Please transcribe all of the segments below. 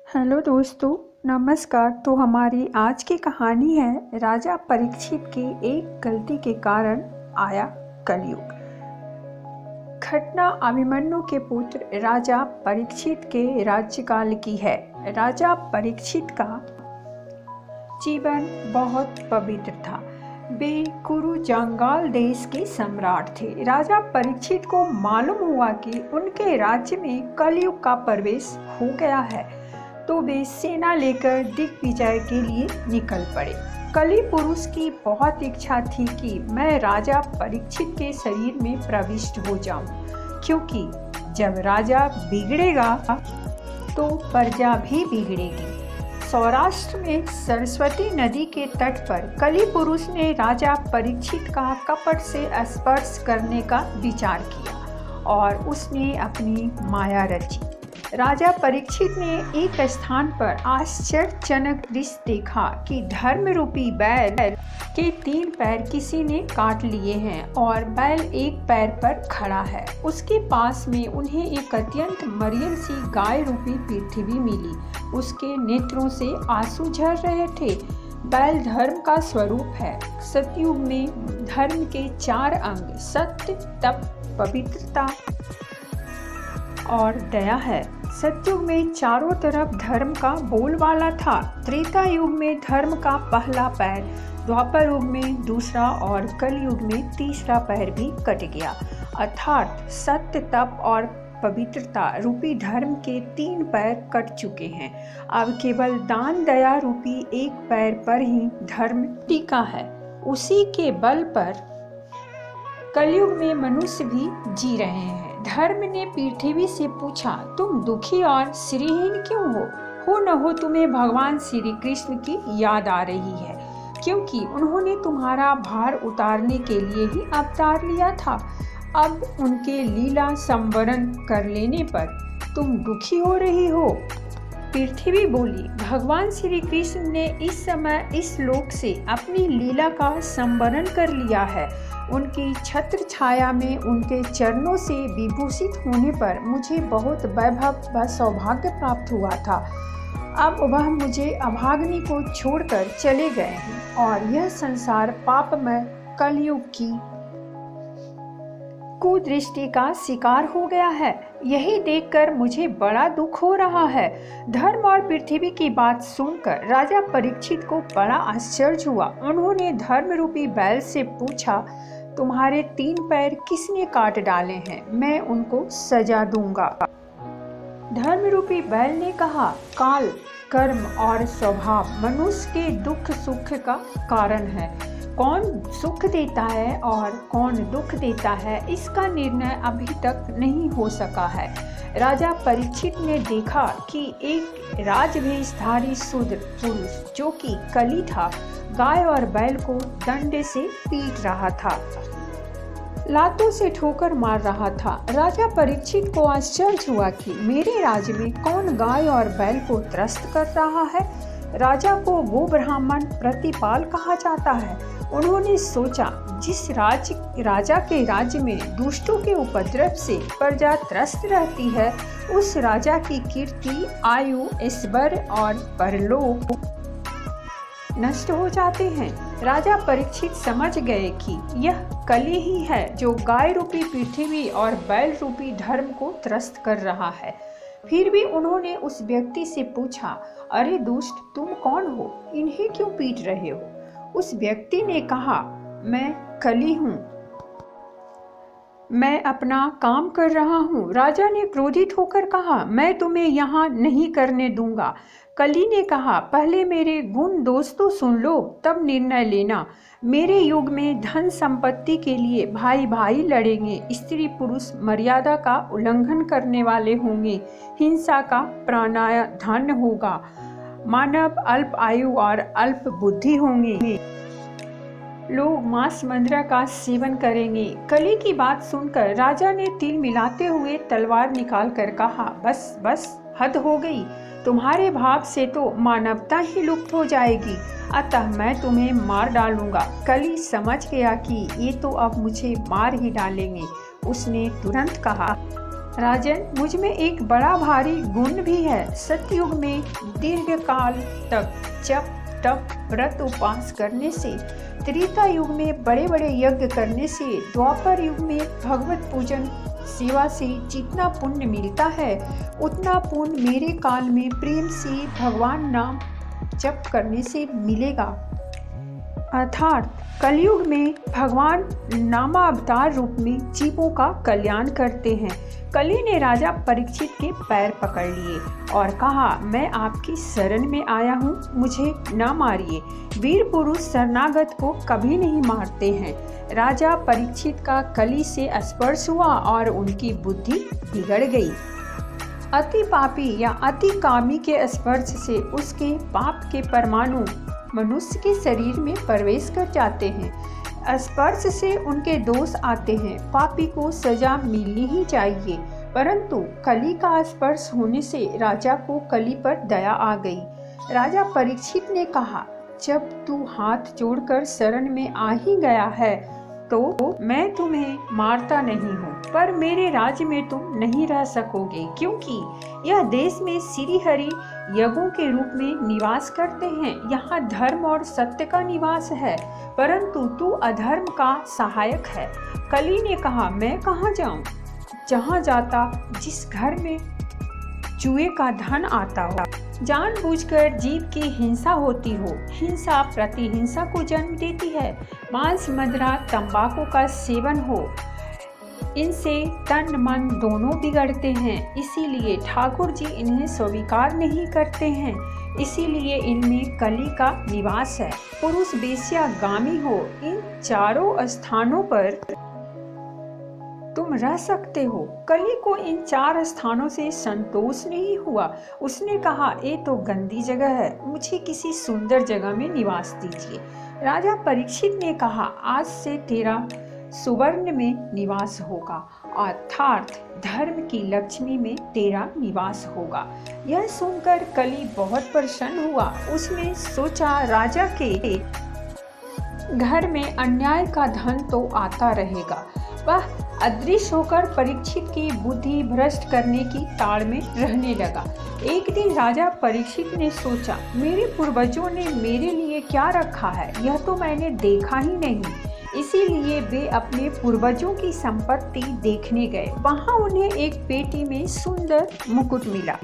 Hello दोस्तों, नमस्कार। तो हमारी आज की कहानी है राजा परीक्षित की एक गलती के कारण आया कलयुग। घटना अभिमन्यु के पुत्र राजा परीक्षित के राज्यकाल की है। राजा परीक्षित का जीवन बहुत पवित्र था। वे कुरु जंगाल देश के सम्राट थे। राजा परीक्षित को मालूम हुआ कि उनके राज्य में कलयुग का प्रवेश हो गया है, तो वे सेना लेकर दिग्विजय के लिए निकल पड़े। कली पुरुष की बहुत इच्छा थी कि मैं राजा परीक्षित के शरीर में प्रविष्ट हो जाऊं, क्योंकि जब राजा बिगड़ेगा तो प्रजा भी बिगड़ेगी। सौराष्ट्र में सरस्वती नदी के तट पर कली पुरुष ने राजा परीक्षित का कपट से स्पर्श करने का विचार किया और उसने अपनी माया रची। राजा परीक्षित ने एक स्थान पर आश्चर्यजनक दृश्य देखा कि धर्म रूपी बैल के 3 पैर किसी ने काट लिए हैं और बैल एक पैर पर खड़ा है। उसके पास में उन्हें एक अत्यंत मरियल सी गाय रूपी पृथ्वी मिली। उसके नेत्रों से आंसू झर रहे थे। बैल धर्म का स्वरूप है। सतयुग में धर्म के 4 अंग सत्य, तप, पवित्रता और दया है। सतयुग में चारों तरफ धर्म का बोलबाला था। त्रेता युग में धर्म का पहला पैर, द्वापर युग में दूसरा और कलयुग में तीसरा पैर भी कट गया। अर्थात सत्य, तप और पवित्रता रूपी धर्म के 3 पैर कट चुके हैं। अब केवल दान दया रूपी एक पैर पर ही धर्म टिका है। उसी के बल पर कलयुग में मनुष्य भी जी रहे हैं। धर्म ने पृथ्वी से पूछा, तुम दुखी और श्रीहीन क्यों हो न हो तुम्हें भगवान श्री कृष्ण की याद आ रही है, क्योंकि उन्होंने तुम्हारा भार उतारने के लिए ही अवतार लिया था। अब उनके लीला संवरण कर लेने पर तुम दुखी हो रही हो। पृथ्वी बोली, भगवान श्री कृष्ण ने इस समय इस लोक से अपनी लीला का संवरण कर लिया है। उनकी छत्र छाया में उनके चरणों से विभूषित होने पर मुझे बहुत वैभव व सौभाग्य प्राप्त हुआ था। अब वह मुझे अभाग्नि को छोड़कर चले गए हैं और यह संसार पापमय कलयुग की कुदृष्टि का शिकार हो गया है। यही देखकर मुझे बड़ा दुख हो रहा है। धर्म और पृथ्वी की बात सुनकर राजा परीक्षित को बड़ा आश्चर्य हुआ। उन्होंने धर्म रूपी बैल से पूछा, तुम्हारे 3 पैर किसने काट डाले हैं? मैं उनको सजा दूंगा। धर्म रूपी बैल ने कहा, काल, कर्म और स्वभाव मनुष्य के दुख सुख का कारण है। कौन सुख देता है और कौन दुख देता है, इसका निर्णय अभी तक नहीं हो सका है। राजा परीक्षित ने देखा कि एक राजवेशधारी शूद्र पुरुष, जो कि कली था, गाय और बैल को डंडे से पीट रहा था, लातों से ठोकर मार रहा था। राजा परीक्षित को आश्चर्य हुआ कि मेरे राज्य में कौन गाय और बैल को त्रस्त कर रहा है। राजा को गो ब्राह्मण प्रतिपाल कहा जाता है। उन्होंने सोचा, जिस राजा के राज्य में दुष्टों के उपद्रव से प्रजा त्रस्त रहती है, उस राजा की कीर्ति, आयु, ऐश्वर्य और परलोक नष्ट हो जाते हैं। राजा परीक्षित समझ गए कि यह कली ही है जो गाय रूपी पृथ्वी और बैल रूपी धर्म को त्रस्त कर रहा है। फिर भी उन्होंने उस व्यक्ति से पूछा, अरे दुष्ट, तुम कौन हो? इन्हें क्यों पीट रहे हो? उस व्यक्ति ने कहा, मैं कली हूँ, मैं अपना काम कर रहा हूँ। राजा ने क्रोधित होकर कहा, मैं तुम्हें यहाँ नहीं करने दूंगा। कली ने कहा, पहले मेरे गुण दोष तो सुन लो, तब निर्णय लेना। मेरे युग में धन संपत्ति के लिए भाई भाई लड़ेंगे। स्त्री पुरुष मर्यादा का उल्लंघन करने वाले होंगे। हिंसा का प्रावधान होगा। मानव अल्प आयु और अल्प बुद्धि होंगे। लोग मांस मंद्रा का सेवन करेंगे। कली की बात सुनकर राजा ने तिल मिलाते हुए तलवार निकाल कर कहा, बस बस, हद हो गई। तुम्हारे भाव से तो मानवता ही लुप्त हो जाएगी, अतः मैं तुम्हें मार डालूंगा। कली समझ गया कि ये तो अब मुझे मार ही डालेंगे। उसने तुरंत कहा, राजन, मुझ में एक बड़ा भारी गुण भी है। सतयुग में दीर्घ काल तक जप तप व्रत उपवास करने से, त्रेता युग में बड़े बड़े यज्ञ करने से, द्वापर युग में भगवत पूजन सेवा से जितना पुण्य मिलता है उतना पुण्य मेरे काल में प्रेम से भगवान नाम जप करने से मिलेगा। अर्थात कलयुग में भगवान नामावतार रूप में जीवों का कल्याण करते हैं। कली ने राजा परीक्षित के पैर पकड़ लिए और कहा, मैं आपकी शरण में आया हूँ, मुझे न मारिए। वीर पुरुष शरणागत को कभी नहीं मारते हैं। राजा परीक्षित का कली से स्पर्श हुआ और उनकी बुद्धि बिगड़ गई। अति पापी या अति कामी के स्पर्श से उसके पाप के परमाणु मनुष्य के शरीर में प्रवेश कर जाते हैं। स्पर्श से उनके दोष आते हैं। पापी को सजा मिलनी ही चाहिए, परंतु कली का स्पर्श होने से राजा को कली पर दया आ गई। राजा परीक्षित ने कहा, जब तू हाथ जोड़कर शरण में आ ही गया है तो मैं तुम्हें मारता नहीं हूँ, पर मेरे राज्य में तुम नहीं रह सकोगे, क्योंकि यह देश में श्री हरि यज्ञों के रूप में निवास करते हैं। यहाँ धर्म और सत्य का निवास है, परंतु तू अधर्म का सहायक है। कली ने कहा, मैं कहाँ जाऊँ? जहाँ जाता जिस घर में जुए का धन आता हो, जानबूझकर जीव की हिंसा होती हो, हिंसा प्रतिहिंसा को जन्म देती है। मांस मदिरा तंबाकू का सेवन हो, इनसे तन मन दोनों बिगड़ते हैं। इसीलिए ठाकुर जी इन्हें स्वीकार नहीं करते हैं, इसीलिए इनमें कली का निवास है। पुरुष वेश्यागामी हो, इन चारों स्थानों पर तुम रह सकते हो। कली को इन 4 स्थानों से संतोष नहीं हुआ। उसने कहा, ये तो गंदी जगह है, मुझे किसी सुंदर जगह में निवास दीजिए। राजा परीक्षित ने कहा, आज से तेरा सुवर्ण में निवास होगा, अर्थात धर्म की लक्ष्मी में तेरा निवास होगा। यह सुनकर कली बहुत प्रसन्न हुआ। उसने सोचा, राजा के घर में अन्याय का धन तो आता रहेगा। वह अदृश्य होकर परीक्षित की बुद्धि भ्रष्ट करने की ताड़ में रहने लगा। एक दिन राजा परीक्षित ने सोचा, मेरे पूर्वजों ने मेरे लिए क्या रखा है, यह तो मैंने देखा ही नहीं। इसीलिए वे अपने पूर्वजों की संपत्ति देखने गए। वहां उन्हें एक पेटी में सुंदर मुकुट मिला।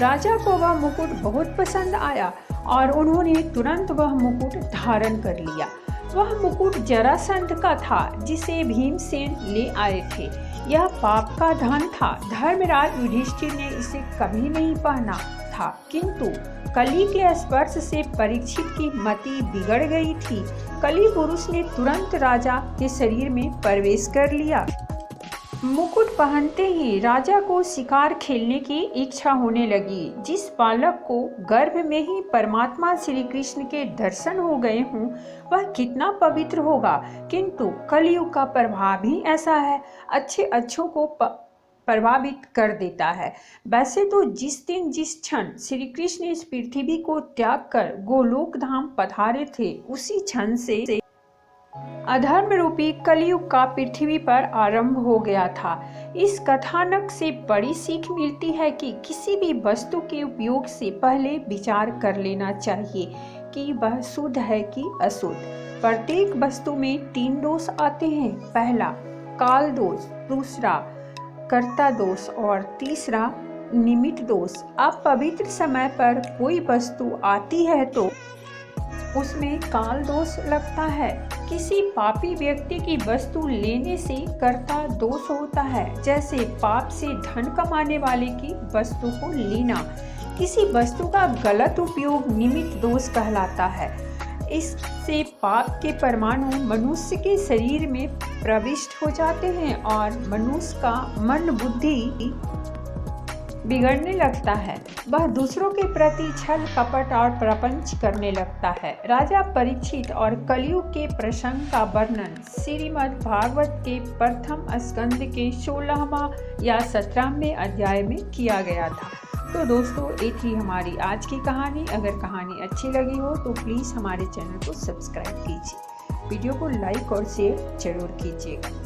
राजा को वह मुकुट बहुत पसंद आया और उन्होंने तुरंत वह मुकुट धारण कर लिया। वह मुकुट जरासंध का था, जिसे भीमसेन ले आए थे। यह पाप का धन था। धर्मराज युधिष्ठिर ने इसे कभी नहीं पहना था, किंतु कली के स्पर्श से परीक्षित की मति बिगड़ गई थी। कली पुरुष ने तुरंत राजा के शरीर में प्रवेश कर लिया। मुकुट पहनते ही राजा को शिकार खेलने की इच्छा होने लगी। जिस बालक को गर्भ में ही परमात्मा श्री कृष्ण के दर्शन हो गए हों, वह कितना पवित्र होगा। किंतु कलयुग का प्रभाव ही ऐसा है, अच्छे अच्छों को प्रभावित कर देता है। वैसे तो जिस दिन जिस क्षण श्री कृष्ण इस पृथ्वी को त्याग कर गोलोक धाम पधारे थे, उसी क्षण से अधर्म रूपी कलयुग का पृथ्वी पर आरंभ हो गया था। इस कथानक से बड़ी सीख मिलती है कि किसी भी वस्तु के उपयोग से पहले विचार कर लेना चाहिए कि वह शुद्ध है कि अशुद्ध। प्रत्येक वस्तु में 3 दोष आते हैं। पहला काल दोष, दूसरा कर्ता दोष और तीसरा निमित्त दोष। अब पवित्र समय पर कोई वस्तु आती है तो उसमें काल दोष लगता है। किसी पापी व्यक्ति की वस्तु लेने से कर्ता दोष होता है, जैसे पाप से धन कमाने वाले की वस्तु को लेना। किसी वस्तु का गलत उपयोग निमित्त दोष कहलाता है। इससे पाप के परमाणु मनुष्य के शरीर में प्रविष्ट हो जाते हैं और मनुष्य का मन बुद्धि बिगड़ने लगता है। वह दूसरों के प्रति छल कपट और प्रपंच करने लगता है। राजा परीक्षित और कलयुग के प्रसंग का वर्णन श्रीमद् भागवत के प्रथम स्कंद के 16वां या 17वें अध्याय में किया गया था। तो दोस्तों, ये थी हमारी आज की कहानी। अगर कहानी अच्छी लगी हो तो प्लीज़ हमारे चैनल को सब्सक्राइब कीजिए, वीडियो को लाइक और शेयर जरूर कीजिएगा।